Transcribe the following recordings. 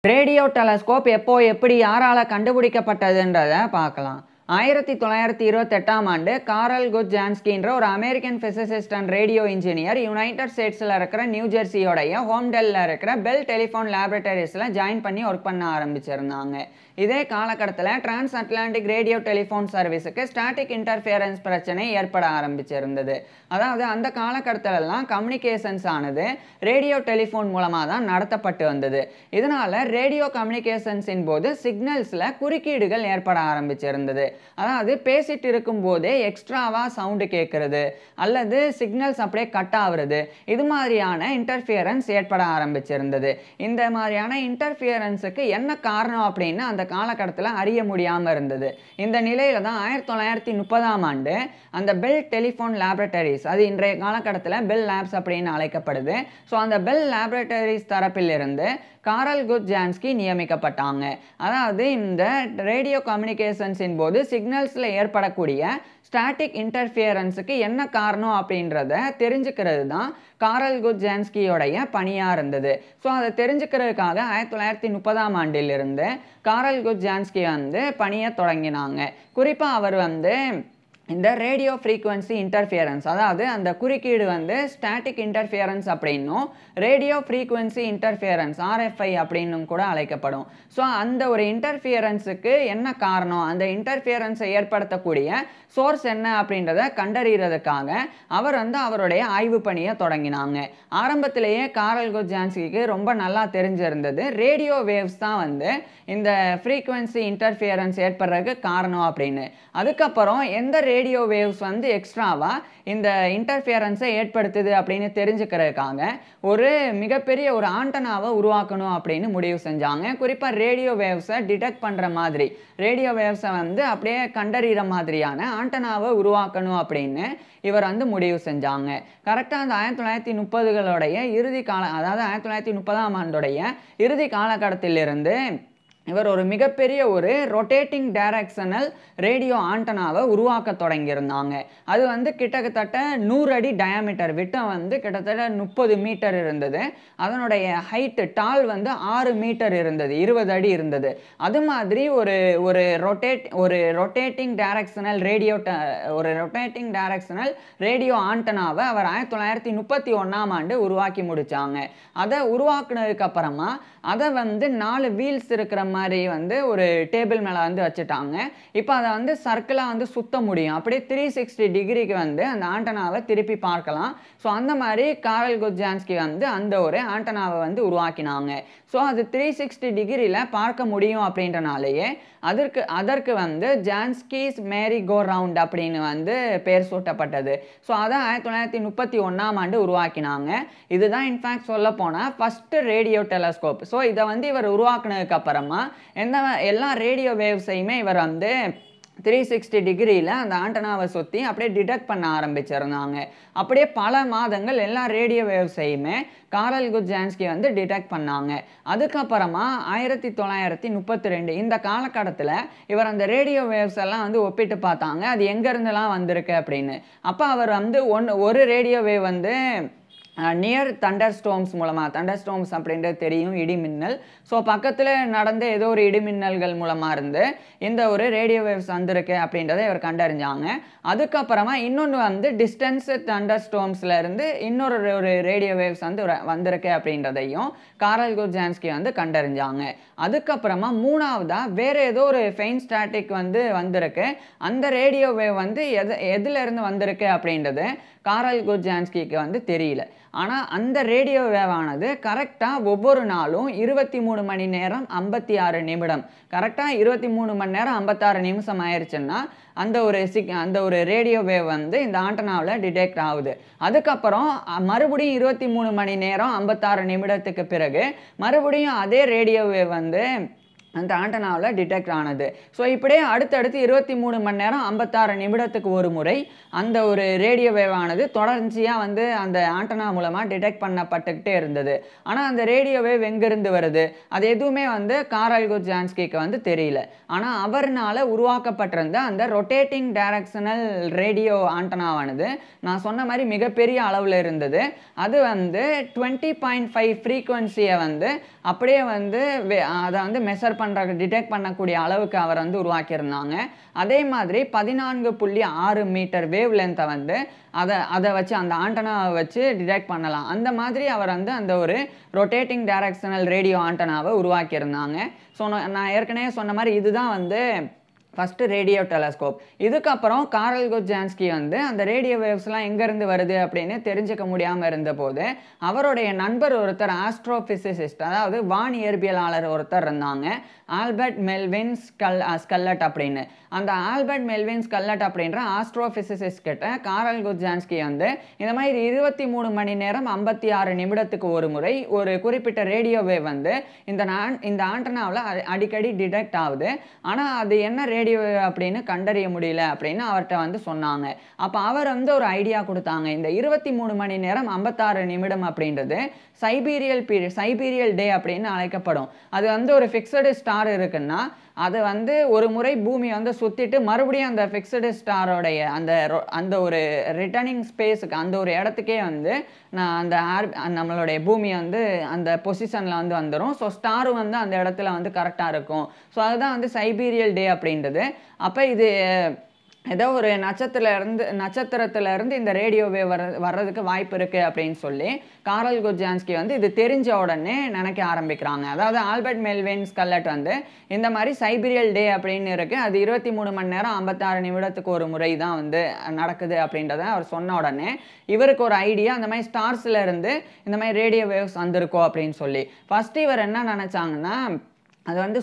Radio telescope எப்போ எப்படி யாரால கண்டுபிடிக்கப்பட்டதுன்றதை பார்க்கலாம். 1928ஆம் ஆண்டு காரல் குட்ஜான்ஸ்கின்ற ஒரு American physicist and radio engineer united ஸ்டேட்ஸில் இருக்கிற நியூ ஜெர்சியோடைய ஹோம்டெல்லில் இருக்கிற பெல் டெலிஃபோன் லேபரட்டரிஸில் ஜாயின் பண்ணி ஒர்க் பண்ண ஆரம்பிச்சிருந்தாங்க. இதே காலகட்டத்தில் டிரான்ஸ் அட்லாண்டிக் ரேடியோ டெலிஃபோன் சர்வீஸுக்கு ஸ்டாட்டிக் இன்டர்ஃபியரன்ஸ் பிரச்சனை ஏற்பட ஆரம்பிச்சிருந்தது. அதாவது அந்த காலகட்டத்திலெல்லாம் கம்யூனிகேஷன்ஸ் ஆனது ரேடியோ டெலிஃபோன் மூலமாக தான் நடத்தப்பட்டு வந்தது. இதனால் ரேடியோ கம்யூனிகேஷன்ஸின் போது சிக்னல்ஸில் குறுக்கீடுகள் ஏற்பட ஆரம்பிச்சிருந்தது. அதாவது பேசிட்டு இருக்கும் போதே எக்ஸ்ட்ராவாக சவுண்டு கேட்கறது அல்லது சிக்னல்ஸ் அப்படியே கட் ஆகுறது, இது மாதிரியான இன்டர்ஃபியரன்ஸ் ஏற்பட ஆரம்பிச்சிருந்தது. இந்த மாதிரியான இன்டர்ஃபியரன்ஸுக்கு என்ன காரணம் அப்படின்னு அந்த காலகட்டத்தில் அறிய முடியாமல் இருந்தது. இந்த நிலையில தான் 1930ஆம் ஆண்டு அந்த பெல் டெலிஃபோன் லேபரட்டரிஸ், அது இன்றைய காலகட்டத்தில் பெல் லேப்ஸ் அப்படின்னு அழைக்கப்படுது. ஸோ அந்த பெல் லேபரட்டரிஸ் தரப்பிலிருந்து காரல் குட்ஜான்ஸ்கி நியமிக்கப்பட்டாங்க. அதாவது இந்த ரேடியோ கம்யூனிகேஷன்ஸின் போது சிக்னல்ஸில் ஏற்படக்கூடிய ஸ்டாட்டிக் இன்டர்ஃபியரன்ஸுக்கு என்ன காரணம் அப்படின்றத தெரிஞ்சுக்கிறது தான் காரல் குட்ஜான்ஸ்கியோடைய பணியாக இருந்தது. ஸோ அதை தெரிஞ்சுக்கிறதுக்காக 1930ஆம் ஆண்டிலிருந்து காரல் குட்ஜான்ஸ்கி பணியை தொடங்கினாங்க. குறிப்பாக அவர் இந்த ரேடியோ ஃப்ரீக்வன்சி இன்டர்ஃபியரன்ஸ், அதாவது அந்த குறுக்கீடு ஸ்டாட்டிக் இன்டர்ஃபியரன்ஸ் அப்படின்னும் ரேடியோ ஃப்ரீக்வன்சி இன்டர்ஃபியரன்ஸ் RFI அப்படின்னும் கூட அழைக்கப்படும். ஸோ அந்த ஒரு இன்டர்ஃபியரன்ஸுக்கு என்ன காரணம், அந்த இன்டர்ஃபியரன்ஸை ஏற்படுத்தக்கூடிய சோர்ஸ் என்ன அப்படின்றத கண்டறிகிறதுக்காக அவர் அவருடைய ஆய்வு பணியை தொடங்கினாங்க. ஆரம்பத்திலேயே காரல் குட்ஜான்ஸ்கிக்கு ரொம்ப நல்லா தெரிஞ்சிருந்தது ரேடியோ வேவ்ஸ் தான் இந்த ஃப்ரீக்வன்சி இன்டர்ஃபியரன்ஸ் ஏற்படுறதுக்கு காரணம் அப்படின்னு. அதுக்கப்புறம் எந்த ரேடியோ வேவ்ஸ் எக்ஸ்ட்ராவா இந்த இன்டர்ஃபியரன்ஸை ஏற்படுத்துது அப்படின்னு தெரிஞ்சுக்கிறதுக்காக ஒரு மிகப்பெரிய ஒரு ஆண்டனாவை உருவாக்கணும் அப்படின்னு முடிவு செஞ்சாங்க. குறிப்பாக ரேடியோ வேவ்ஸை டிடெக்ட் பண்ணுற மாதிரி, ரேடியோ வேவ்ஸை அப்படியே கண்டறிகிற மாதிரியான ஆண்டனாவை உருவாக்கணும் அப்படின்னு இவர் முடிவு செஞ்சாங்க. கரெக்டாக அந்த 1930களுடைய இறுதி கால, அதாவது 1930ஆம் ஆண்டுடைய இறுதி காலகட்டத்திலிருந்து இவர் ஒரு மிகப்பெரிய ஒரு ரொட்டேட்டிங் டைரக்ஷனல் ரேடியோ ஆண்டனாவை உருவாக்க தொடங்கியிருந்தாங்க. அது கிட்டத்தட்ட 100 அடி டயாமீட்டர், விட்டம் கிட்டத்தட்ட 30 மீட்டர் இருந்தது. அதனுடைய ஹைட்டு டால் 6 மீட்டர் இருந்தது, 20 அடி இருந்தது. அது மாதிரி ஒரு ரொட்டேட்டிங் டைரக்ஷனல் ரேடியோ ஆண்டனாவை அவர் 1931ஆம் ஆண்டு உருவாக்கி முடித்தாங்க. அதை உருவாக்குனதுக்கு அப்புறமா அதை 4 வீல்ஸ் இருக்கிற மாதிரி ஒரு டேபிள் மேலே வச்சுட்டாங்க. இப்போ அதை சர்க்கிளாக சுத்த முடியும். அப்படியே 360 டிகிரிக்கு அந்த ஆண்டனாவை திருப்பி பார்க்கலாம். ஸோ அந்த மாதிரி காரல் குட்ஜான்ஸ்கி அந்த ஒரு ஆண்டனாவை உருவாக்கினாங்க. ஸோ அது 360 டிகிரியில் பார்க்க முடியும் அப்படின்றனாலேயே அதற்கு ஜான்ஸ்கிஸ் மேரி கோ ரவுண்ட் அப்படின்னு பேர் சூட்டப்பட்டது. ஸோ அதை 1931ஆம் ஆண்டு உருவாக்கினாங்க. இதுதான் இன்ஃபேக்ட் சொல்ல போனால் ஃபஸ்ட்டு ரேடியோ டெலஸ்கோப். ஸோ இதை இவர் உருவாக்குனதுக்கு அப்புறமா எல்லா ரேடியோ வேவ்ஸையுமே இவர் 360 டிகிரியில் அந்த ஆண்டனாவை சுற்றி அப்படியே டிடெக்ட் பண்ண ஆரம்பிச்சிருந்தாங்க. அப்படியே பல மாதங்கள் எல்லா ரேடியோ வேவ்ஸையுமே காரல் குட்ஜான்ஸ்கி டிடெக்ட் பண்ணாங்க. அதுக்கப்புறமா 1932 இந்த காலகட்டத்தில் இவர் அந்த ரேடியோ வேவ்ஸ் எல்லாம் ஒப்பிட்டு பார்த்தாங்க, அது எங்கேருந்துலாம் வந்திருக்கு அப்படின்னு. அப்போ அவர் ஒரு radio wave near Thunder storms மூலமாக, தண்டர் ஸ்டோம்ஸ் அப்படின்றது தெரியும், இடிமின்னல். ஸோ பக்கத்தில் நடந்த ஏதோ ஒரு இடிமின்னல்கள் மூலமாக இந்த ஒரு ரேடியோ வேவ்ஸ் வந்திருக்கு அப்படின்றத இவர் கண்டறிஞ்சாங்க. அதுக்கப்புறமா இன்னொன்று டிஸ்டன்ஸ் தண்டர் ஸ்டோம்ஸில் இன்னொரு ஒரு ரேடியோ வேவ்ஸ் வந்திருக்கு அப்படின்றதையும் காரல் குட்ஜான்ஸ்கி கண்டறிஞ்சாங்க. அதுக்கப்புறமா மூணாவதாக வேறு ஏதோ ஒரு ஃபெயின் ஸ்டாட்டிக் வந்திருக்கு, அந்த ரேடியோ வேவ் எதுலேருந்து வந்திருக்கு அப்படின்றது காரல் குட்ஜான்ஸ்கிக்கு தெரியல. ஆனால் அந்த ரேடியோ வேவானது கரெக்டாக ஒவ்வொரு நாளும் 23 மணி நேரம் 56 நிமிடம், கரெக்டாக 23 மணி நேரம் 56 நிமிஷம் ஆயிடுச்சுன்னா அந்த ஒரு ரேடியோ வேவ் இந்த ஆண்டனாவில் டிடெக்ட் ஆகுது. அதுக்கப்புறம் மறுபடியும் 23 மணி நேரம் 56 நிமிடத்துக்கு பிறகு மறுபடியும் அதே ரேடியோ வேவ் அந்த ஆண்டனாவில் டிடெக்ட் ஆனது. ஸோ இப்படியே அடுத்தடுத்து 23 மணி நேரம் 56 நிமிடத்துக்கு ஒரு முறை அந்த ஒரு ரேடியோ வேவ் ஆனது தொடர்ச்சியாக வந்து அந்த ஆண்டனா மூலமாக டிடெக்ட் பண்ணப்பட்டுக்கிட்டே இருந்தது. ஆனால் அந்த ரேடியோ வேவ் எங்கேருந்து வருது, அது எதுவுமே வந்து காரல் குட்ஜான்ஸ்கிக்கு வந்து தெரியல. ஆனால் அவர்னால உருவாக்கப்பட்டிருந்த அந்த ரொட்டேட்டிங் டைரக்ஷனல் ரேடியோ ஆண்டனாவானது நான் சொன்ன மாதிரி மிகப்பெரிய அளவில் இருந்தது. அது வந்து 20.5 ஃப்ரீக்வன்சியை வந்து அப்படியே வந்து அதை வந்து மெஷர் டிடெக்ட் பண்ணக்கூடிய அளவுக்கு அவர் வந்து உருவாக்கியிருந்தாங்க. அதே மாதிரி 14.6 மீட்டர் வேவ் லென்த்தை வந்து அதை வச்சு அந்த ஆண்டனாவை வச்சு டிடெக்ட் பண்ணலாம். அந்த மாதிரி அவர் வந்து அந்த ஒரு ரொட்டேட்டிங் டைரக்ஷனல் ரேடியோ ஆண்டனாவை உருவாக்கியிருந்தாங்க. ஸோ நான் ஏற்கனவே சொன்ன மாதிரி இதுதான் வந்து ஃபஸ்ட்டு ரேடியோ டெலஸ்கோப். இதுக்கப்புறம் காரல் குட்ஜான்ஸ்கி வந்து அந்த ரேடியோ வேவ்ஸ்லாம் எங்கேருந்து வருது அப்படின்னு தெரிஞ்சுக்க முடியாமல் இருந்தபோது அவருடைய நண்பர் ஒருத்தர் ஆஸ்ட்ரோஃபிசிசிஸ்ட், அதாவது வான் இயற்பியலாளர் ஒருத்தர் இருந்தாங்க, ஆல்பர்ட் மெல்வின் ஸ்கல்லட் அப்படின்னு. அந்த ஆல்பர்ட் மெல்வின் ஸ்கல்லட் அப்படின்ற ஆஸ்ட்ரோஃபிசிசிஸ்ட் கிட்ட காரல் குட்ஜான்ஸ்கி வந்து இந்த மாதிரி 23 மணி நேரம் 56 நிமிடத்துக்கு ஒரு முறை ஒரு குறிப்பிட்ட ரேடியோ வேவ் வந்து இந்த ஆண்டனாவில் அடிக்கடி டிடெக்ட் ஆகுது, ஆனால் அது என்ன ரேடியோ அப்படின்னு கண்டறிய முடியல அப்படின்னு அவர்கிட்ட வந்து சொன்னாங்க. அப்போ அவர் வந்து ஒரு ஐடியா கொடுத்தாங்க. இந்த 23 மணி நேரம் 56 நிமிடம் அப்படின்றது சைபீரியல் டே அப்படின்னு அழைக்கப்படும். அது வந்து ஒரு ஃபிக்ஸடு ஸ்டார் இருக்குன்னா அது வந்து ஒரு முறை பூமி வந்து சுற்றிட்டு மறுபடியும் அந்த ஃபிக்ஸடு ஸ்டாரோடைய அந்த ஒரு ரிட்டர்னிங் ஸ்பேஸுக்கு அந்த ஒரு இடத்துக்கே வந்து நம்மளுடைய பூமி வந்து அந்த பொசிஷனில் வந்து வந்துடும். ஸோ ஸ்டாரும் வந்து அந்த இடத்துல வந்து கரெக்டாக இருக்கும். ஸோ அதுதான் வந்து சைபீரியல் டே அப்படின்றது. அப்போ இது ஏதோ ஒரு நட்சத்திரத்திலிருந்து இந்த ரேடியோ வேவ் வர்றதுக்கு வாய்ப்பு இருக்குது அப்படின்னு சொல்லி காரல் குட்ஜான்ஸ்கி வந்து இது தெரிஞ்ச உடனே நினைக்க ஆரம்பிக்கிறாங்க. அதாவது ஆல்பர்ட் மெல்வின் ஸ்கல்லட் வந்து இந்த மாதிரி சைபீரியல் டே அப்படின்னு இருக்குது, அது 23 மணி நேரம் 56 நிமிடத்துக்கு ஒரு முறை தான் வந்து நடக்குது அப்படின்றத அவர் சொன்ன உடனே இவருக்கு ஒரு ஐடியா, அந்த மாதிரி ஸ்டார்ஸில் இருந்து இந்த மாதிரி ரேடியோ வேவ்ஸ் வந்திருக்கோம் அப்படின்னு சொல்லி. ஃபஸ்ட்டு இவர் என்ன நினச்சாங்கன்னா அது வந்து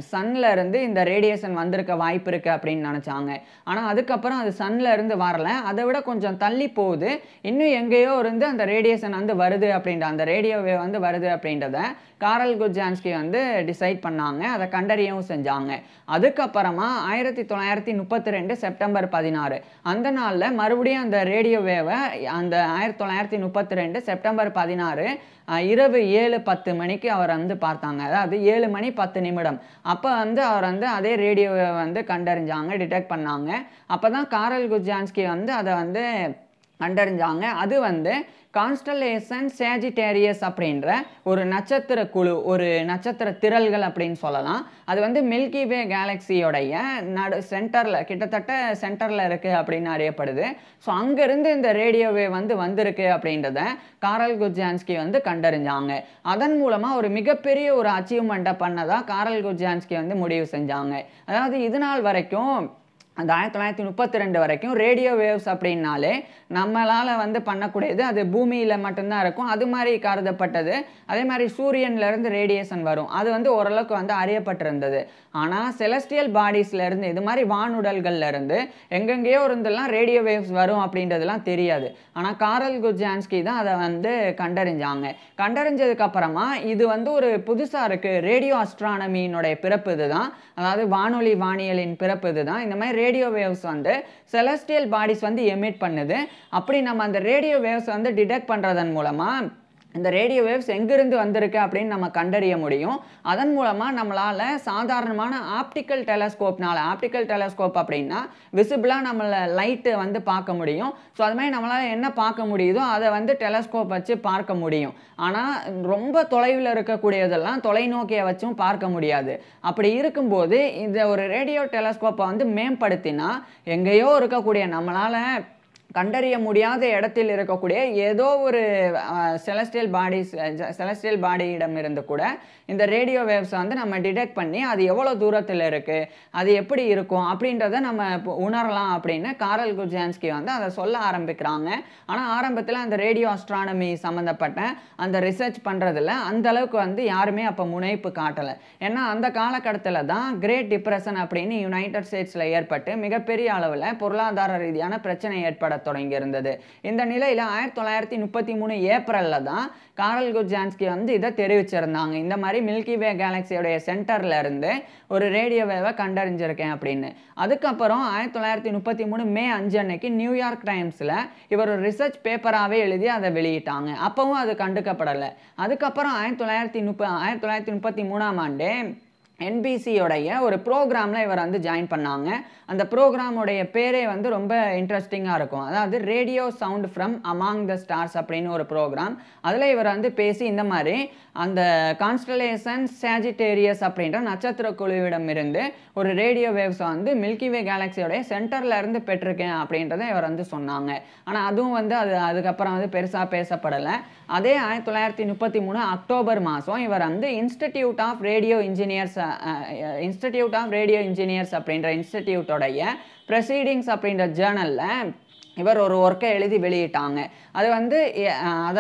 சன்னில் இருந்து இந்த ரேடியேஷன் வந்திருக்க வாய்ப்பு இருக்குது அப்படின்னு நினச்சாங்க. ஆனால் அதுக்கப்புறம் அது சன்னில் இருந்து வரல, அதை விட கொஞ்சம் தள்ளி போகுது, இன்னும் எங்கேயோ இருந்து அந்த ரேடியேஷன் வந்து வருது அந்த ரேடியோ வேவ் வந்து வருது அப்படின்றத காரல் குட்ஜான்ஸ்கி வந்து டிசைட் பண்ணாங்க, அதை கண்டறியவும் செஞ்சாங்க. அதுக்கப்புறமா 1932 செப்டம்பர் 16 அந்த நாளில் மறுபடியும் அந்த ரேடியோ வேவை அந்த 1932 செப்டம்பர் 16 இரவு 7:10 மணிக்கு அவர் வந்து பார்த்தாங்க. அதாவது 7 மணி 10 நிமிடம் அப்போ வந்து அவர் வந்து அதே ரேடியோவை வந்து கண்டறிஞ்சாங்க, டிடெக்ட் பண்ணாங்க. அப்போ தான் காரல் குட்ஜான்ஸ்கி வந்து அதை வந்து கண்டறிஞ்சாங்க. அது வந்து கான்ஸ்டலேஷன் சேஜிட்டேரியஸ் அப்படின்ற ஒரு நட்சத்திர குழு, ஒரு நட்சத்திர திரள்கள் அப்படின்னு சொல்லலாம். அது வந்து மில்கி வே கேலக்சியோடைய கிட்டத்தட்ட சென்டரில் இருக்குது அப்படின்னு அறியப்படுது. ஸோ அங்கேருந்து இந்த ரேடியோவே வந்து வந்திருக்கு அப்படின்றத காரல் குட்ஜான்ஸ்கி வந்து கண்டறிஞ்சாங்க. அதன் மூலமாக ஒரு மிகப்பெரிய ஒரு அச்சீவ்மெண்ட்டை பண்ணதாக காரல் குட்ஜான்ஸ்கி வந்து முடிவு செஞ்சாங்க. அதாவது இது நாள் வரைக்கும் அந்த 1932 வரைக்கும் ரேடியோ வேவ்ஸ் அப்படின்னாலே நம்மளால் வந்து பண்ணக்கூடியது அது பூமியில் மட்டும்தான் இருக்கும், அது மாதிரி கருதப்பட்டது. அதே மாதிரி சூரியன்லேருந்து ரேடியேஷன் வரும், அது வந்து ஓரளவுக்கு வந்து அறியப்பட்டிருந்தது. ஆனால் செலஸ்டியல் பாடிஸ்லேருந்து இது மாதிரி வானுடல்கள்லேருந்து எங்கெங்கேயோ இருந்தெல்லாம் ரேடியோ வேவ்ஸ் வரும் அப்படின்றதுலாம் தெரியாது. ஆனால் காரல் குட்ஜான்ஸ்கி தான் அதை வந்து கண்டறிஞ்சாங்க. கண்டறிஞ்சதுக்கப்புறமா இது வந்து ஒரு புதுசாக இருக்குது, ரேடியோ அஸ்ட்ரானமியினுடைய பிறப்பு இது தான், அதாவது வானொலி வானியலின் பிறப்பு இது தான். இந்த மாதிரி ரேடியோ வேவ்ஸ் வந்து செலஸ்டியல் பாடிஸ் வந்து எமிட் பண்ணுது. அப்படி நம்ம அந்த ரேடியோ வேவ்ஸ் வந்து டிடெக்ட் பண்ணுறதன் மூலமாக இந்த ரேடியோ வேவ்ஸ் எங்கிருந்து வந்திருக்கு அப்படின்னு நம்ம கண்டறிய முடியும். அதன் மூலமாக நம்மளால் சாதாரணமான ஆப்டிக்கல் டெலஸ்கோப் அப்படின்னா விசிபிளாக நம்மளை லைட்டு வந்து பார்க்க முடியும். ஸோ அது மாதிரி நம்மளால் என்ன பார்க்க முடியுதோ அதை வந்து டெலஸ்கோப் வச்சு பார்க்க முடியும். ஆனால் ரொம்ப தொலைவில் இருக்கக்கூடியதெல்லாம் தொலைநோக்கியை வச்சும் பார்க்க முடியாது. அப்படி இருக்கும்போது இந்த ஒரு ரேடியோ டெலஸ்கோப்பை வந்து மேம்படுத்தினா எங்கேயோ இருக்கக்கூடிய நம்மளால் கண்டறிய முடியாத இடத்தில் இருக்கக்கூடிய ஏதோ ஒரு செலஸ்டியல் பாடியிடம் இருந்து கூட இந்த ரேடியோ வேவ்ஸை வந்து நம்ம டிடெக்ட் பண்ணி அது எவ்வளோ தூரத்தில் இருக்குது, அது எப்படி இருக்கும் அப்படின்றத நம்ம உணரலாம் அப்படின்னு காரல் குட்ஜான்ஸ்கி வந்து அதை சொல்ல ஆரம்பிக்கிறாங்க. ஆனால் ஆரம்பத்தில் அந்த ரேடியோ அஸ்ட்ரானமி சம்மந்தப்பட்ட அந்த ரிசர்ச் பண்ணுறதுல அந்த அளவுக்கு வந்து யாருமே அப்போ முனைப்பு காட்டலை. ஏன்னா அந்த காலகட்டத்தில் தான் கிரேட் டிப்ரெஷன் அப்படின்னு யுனைடெட் ஸ்டேட்ஸில் ஏற்பட்டு மிகப்பெரிய அளவில் பொருளாதார ரீதியான பிரச்சனை ஏற்பட தொடங்கி இருந்தது. இந்த நிலையில் 1933 ஏப்ரலில் தான் காரல் குட்ஜான்ஸ்கி வந்து இதை தெரிவிச்சிருந்தாங்க. இந்த மாதிரி மில்கி வே கேலக்சியோடைய சென்டர்ல இருந்து ஒரு ரேடியோ வேவை கண்டறிஞ்சிருக்கேன் அப்படின்னு. அதுக்கப்புறம் 1933 மே 5 அன்னைக்கு நியூயார்க் டைம்ஸில் இவர் ஒரு ரிசர்ச் பேப்பராகவே எழுதி அதை வெளியிட்டாங்க. அப்பவும் அது கண்டுக்கப்படலை. அதுக்கப்புறம் 1933ஆம் ஆண்டு என்பிசியோடைய ஒரு ப்ரோக்ராமில் இவர் வந்து ஜாயின் பண்ணாங்க. அந்த ப்ரோக்ராமுடைய பேரே வந்து ரொம்ப இன்ட்ரெஸ்டிங்காக இருக்கும். அதாவது radio sound from among the stars அப்படின்னு ஒரு ப்ரோக்ராம். அதில் இவர் வந்து பேசி இந்த மாதிரி அந்த கான்ஸ்டலேஷன் சாஜிட்டேரியஸ் அப்படின்ற நட்சத்திர குழுவிடம் இருந்து ஒரு ரேடியோ வேவ்ஸை வந்து மில்கி வே கேலக்சியோடைய சென்டரில் இருந்து பெற்றிருக்கேன் அப்படின்றத இவர் வந்து சொன்னாங்க. ஆனால் அதுவும் வந்து அதுக்கப்புறம் வந்து பெருசாக பேசப்படலை. அதே 1933 அக்டோபர் மாதம் இவர் வந்து இன்ஸ்டிடியூட் ஆஃப் ரேடியோ இன்ஜினியர்ஸ் அப்படின்ற இன்ஸ்டிடியூட்டோடைய ப்ரொசீடிங்ஸ் அப்படின்ற ஜேர்னலில் இவர் ஒரு ஒர்க்கை எழுதி வெளியிட்டாங்க. அதை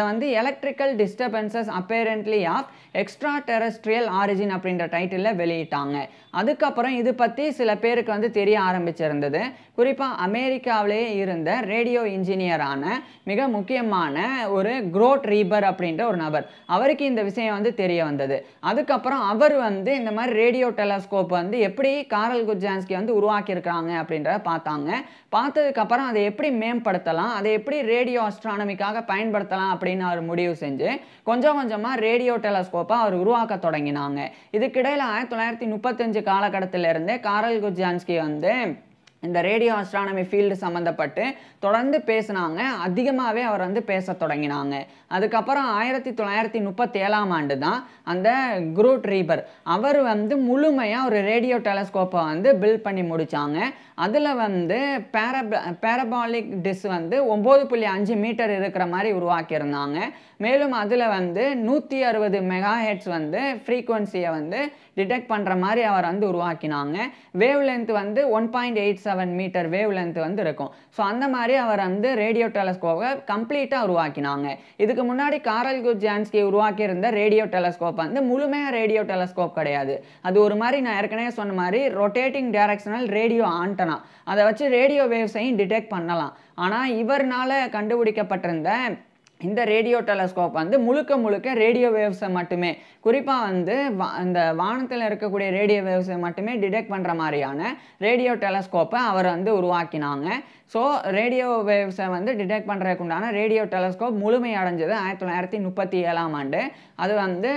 வந்து electrical disturbances apparently of extraterrestrial origin அப்படின்ற டைட்டிலில் வெளியிட்டாங்க. அதுக்கப்புறம் இது பற்றி சில பேருக்கு வந்து தெரிய ஆரம்பிச்சிருந்தது. குறிப்பாக அமெரிக்காவிலே இருந்த ரேடியோ இன்ஜினியரான மிக முக்கியமான ஒரு குரோட் ரீபர் அப்படின்ற ஒரு நபர், அவருக்கு இந்த விஷயம் வந்து தெரிய வந்தது. அதுக்கப்புறம் அவர் வந்து இந்த மாதிரி ரேடியோ டெலஸ்கோப் வந்து எப்படி காரல் குட்ஜான்ஸ்கி வந்து உருவாக்கியிருக்காங்க அப்படின்றத பார்த்தாங்க. பார்த்ததுக்கப்புறம் அதை எப்படி மேம்படுத்தலாம், அதை எப்படி ரேடியோ அஸ்ட்ரானமிக்காக பயன்படுத்தலாம் அப்படின்னு அவர் முடிவு செஞ்சு கொஞ்சம் கொஞ்சமாக ரேடியோ டெலஸ்கோப்பை அவர் உருவாக்க தொடங்கினாங்க. இதுக்கிடையில் 1935 காலகட்டத்திலிருந்தே காரல் குட்ஜான்ஸ்கி வந்து இந்த ரேடியோ அஸ்ட்ரானமி ஃபீல்டு சம்மந்தப்பட்டு தொடர்ந்து பேசினாங்க. அதிகமாகவே அவர் வந்து பேச தொடங்கினாங்க. அதுக்கப்புறம் 1937ஆம் ஆண்டு தான் அந்த குரூட் ரீபர் அவர் வந்து முழுமையாக ஒரு ரேடியோ டெலஸ்கோப்பை வந்து பில்ட் பண்ணி முடித்தாங்க. அதில் வந்து பேரபாலிக் டிஸ் வந்து 9.5 மீட்டர் இருக்கிற மாதிரி உருவாக்கியிருந்தாங்க. மேலும் அதில் வந்து 160 மெகாஹெட்ஸ் வந்து ஃப்ரீக்குவன்சியை வந்து டிடெக்ட் பண்ணுற மாதிரி அவர் வந்து உருவாக்கினாங்க. வேவ் லென்த் வந்து 1.87 மீட்டர் வேவ் லென்த் வந்து இருக்கும். ஸோ அந்த மாதிரி அவர் வந்து ரேடியோ டெலஸ்கோப்பை கம்ப்ளீட்டாக உருவாக்கினாங்க. இதுக்கு முன்னாடி காரல் குட்ஜான்ஸ்கி உருவாக்கியிருந்த ரேடியோ டெலஸ்கோப் வந்து முழுமையாக ரேடியோ டெலஸ்கோப் கிடையாது. அது ஒரு மாதிரி நான் ஏற்கனவே சொன்ன மாதிரி ரொட்டேட்டிங் டைரக்ஷனல் ரேடியோ ஆண்டனா, அதை வச்சு ரேடியோ வேவ்ஸையும் டிடெக்ட் பண்ணலாம். ஆனால் இவர்னால கண்டுபிடிக்கப்பட்டிருந்த இந்த ரேடியோ டெலஸ்கோப் வந்து முழுக்க ரேடியோ வேவ்ஸை மட்டுமே, குறிப்பாக வந்து இந்த வானத்தில் இருக்கக்கூடிய ரேடியோ வேவ்ஸை மட்டுமே டிடெக்ட் பண்ணுற மாதிரியான ரேடியோ டெலஸ்கோப்பை அவர் வந்து உருவாக்கினாங்க. ஸோ ரேடியோ வேவ்ஸை வந்து டிடெக்ட் பண்ணுறதுக்கு உண்டான ரேடியோ டெலஸ்கோப் முழுமை அடைஞ்சது 1937ஆம் ஆண்டு. அது வந்து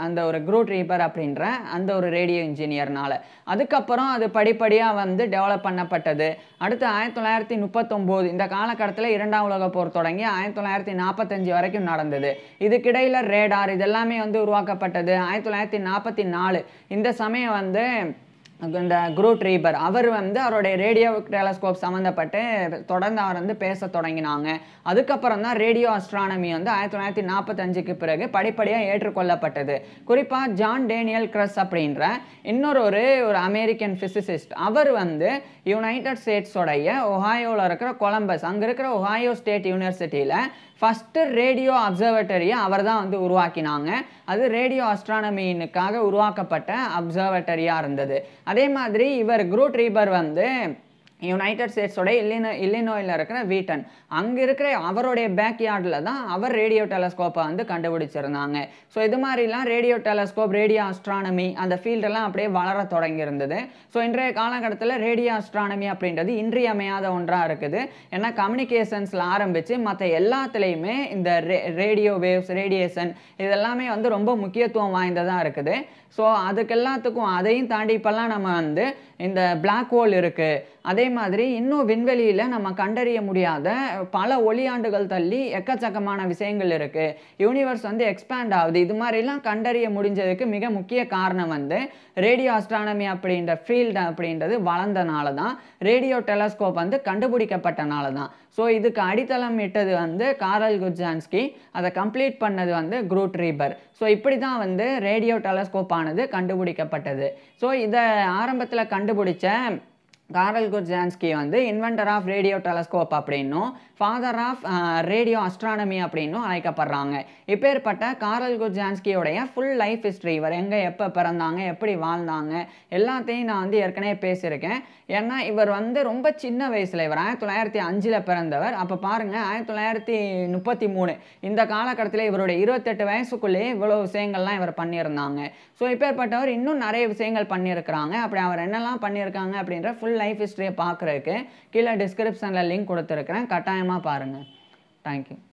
அந்த ஒரு குரூட் ரீபர் அப்படின்ற அந்த ஒரு ரேடியோ இன்ஜினியர்னால. அதுக்கப்புறம் அது படிப்படியாக வந்து டெவலப் பண்ணப்பட்டது. அடுத்து 1939 இந்த காலகட்டத்தில் 2ஆம் உலகப் போர் தொடங்கி 1945 வரைக்கும் நடந்தது. இதுக்கிடையில் ரேடார் இதெல்லாமே வந்து உருவாக்கப்பட்டது. 1944 இந்த சமயம் வந்து இந்த குரூட் ரீபர் அவர் வந்து அவருடைய ரேடியோ டெலஸ்கோப் சம்மந்தப்பட்டு தொடர்ந்து அவர் வந்து பேச தொடங்கினாங்க. அதுக்கப்புறம் தான் ரேடியோ அஸ்ட்ரானமி வந்து 1945க்கு பிறகு படிப்படியாக ஏற்றுக்கொள்ளப்பட்டது. குறிப்பாக ஜான் டேனியல் கிரஸ் அப்படின்ற இன்னொரு ஒரு அமெரிக்கன் ஃபிசிசிஸ்ட், அவர் வந்து யுனைடெட் ஸ்டேட்ஸோடைய ஒஹாயோவில் இருக்கிற கொலம்பஸ், அங்கே இருக்கிற ஒஹாயோ ஸ்டேட் யூனிவர்சிட்டியில் ஃபஸ்ட்டு ரேடியோ அப்சர்வேட்டரியை அவர் தான் வந்து உருவாக்கினாங்க. அது ரேடியோ அஸ்ட்ரானமிக்காக உருவாக்கப்பட்ட அப்சர்வேட்டரியாக இருந்தது. அதே மாதிரி இவர் குரூட் ரீபர் வந்து யுனைடெட் ஸ்டேட்ஸோட இல்லினோயில் இருக்கிற வீட்டன், அங்கே இருக்கிற அவருடைய பேக்யார்டில் தான் அவர் ரேடியோ டெலஸ்கோப்பை வந்து கண்டுபிடிச்சிருந்தாங்க. ஸோ இது மாதிரிலாம் ரேடியோ டெலஸ்கோப், ரேடியோ அஸ்ட்ரானமி அந்த ஃபீல்டெல்லாம் அப்படியே வளர தொடங்கி இருந்தது. ஸோ இன்றைய காலகட்டத்தில் ரேடியோ அஸ்ட்ரானமி அப்படின்றது இன்றியமையாத ஒன்றாக இருக்குது. ஏன்னா கம்யூனிகேஷன்ஸில் ஆரம்பித்து மற்ற எல்லாத்துலேயுமே இந்த ரேடியோ வேவ்ஸ், ரேடியேஷன் இதெல்லாமே வந்து ரொம்ப முக்கியத்துவம் வாய்ந்ததாக இருக்குது. ஸோ அதுக்கு எல்லாத்துக்கும் அதையும் தாண்டி இப்போல்லாம் நம்ம வந்து இந்த பிளாக் ஹோல் இருக்குது. அதே மாதிரி இன்னும் விண்வெளியில் நம்ம கண்டறிய முடியாத பல ஒளியாண்டுகள் தள்ளி எக்கச்சக்கமான விஷயங்கள் இருக்குது. யூனிவர்ஸ் வந்து எக்ஸ்பேண்ட் ஆகுது. இது மாதிரிலாம் கண்டறிய முடிஞ்சதுக்கு மிக முக்கிய காரணம் வந்து ரேடியோ அஸ்ட்ரானமி அப்படின்ற ஃபீல்டு அப்படின்றது வளர்ந்தனால தான், ரேடியோ டெலஸ்கோப் வந்து கண்டுபிடிக்கப்பட்டனால தான். ஸோ இதுக்கு அடித்தளம் இட்டது வந்து காரல் குட்ஜான்ஸ்கி, அதை கம்ப்ளீட் பண்ணது வந்து குரூட் ரீபர். ஸோ இப்படி தான் வந்து ரேடியோ டெலஸ்கோப் ஆனது கண்டுபிடிக்கப்பட்டது. ஸோ இதை ஆரம்பத்தில் கண்டுபிடிச்ச காரல் குட்ஜான்ஸ்கி வந்து இன்வென்டர் ஆஃப் ரேடியோ டெலஸ்கோப் அப்படின்னும் ஃபாதர் ஆஃப் ரேடியோ அஸ்ட்ரானமி அப்படின்னும் அழைக்கப்படுறாங்க. இப்பேற்பட்ட காரல் குட்ஜான்ஸ்கியோடைய ஃபுல் லைஃப் ஹிஸ்ட்ரி, இவர் எங்கே எப்போ பிறந்தாங்க, எப்படி வாழ்ந்தாங்க, எல்லாத்தையும் நான் வந்து ஏற்கனவே பேசியிருக்கேன். ஏன்னா இவர் வந்து ரொம்ப சின்ன வயசில், இவர் 1905 பிறந்தவர். அப்போ பாருங்கள், 1933 இந்த காலகட்டத்தில் இவருடைய 28 வயசுக்குள்ளேயே இவ்வளோ விஷயங்கள்லாம் இவர் பண்ணியிருந்தாங்க. ஸோ இப்பேற்பட்டவர் இன்னும் நிறைய விஷயங்கள் பண்ணியிருக்கிறாங்க. அப்படி அவர் என்னெல்லாம் பண்ணியிருக்காங்க அப்படின்ற ஃபுல் லைஃப் ஹிஸ்ட்ரியை பார்க்குறதுக்கு கீழே டிஸ்கிரிப்ஷனில் லிங்க் கொடுத்துருக்குறேன், கட்டாயமாக பாருங்கள். தேங்க்யூ.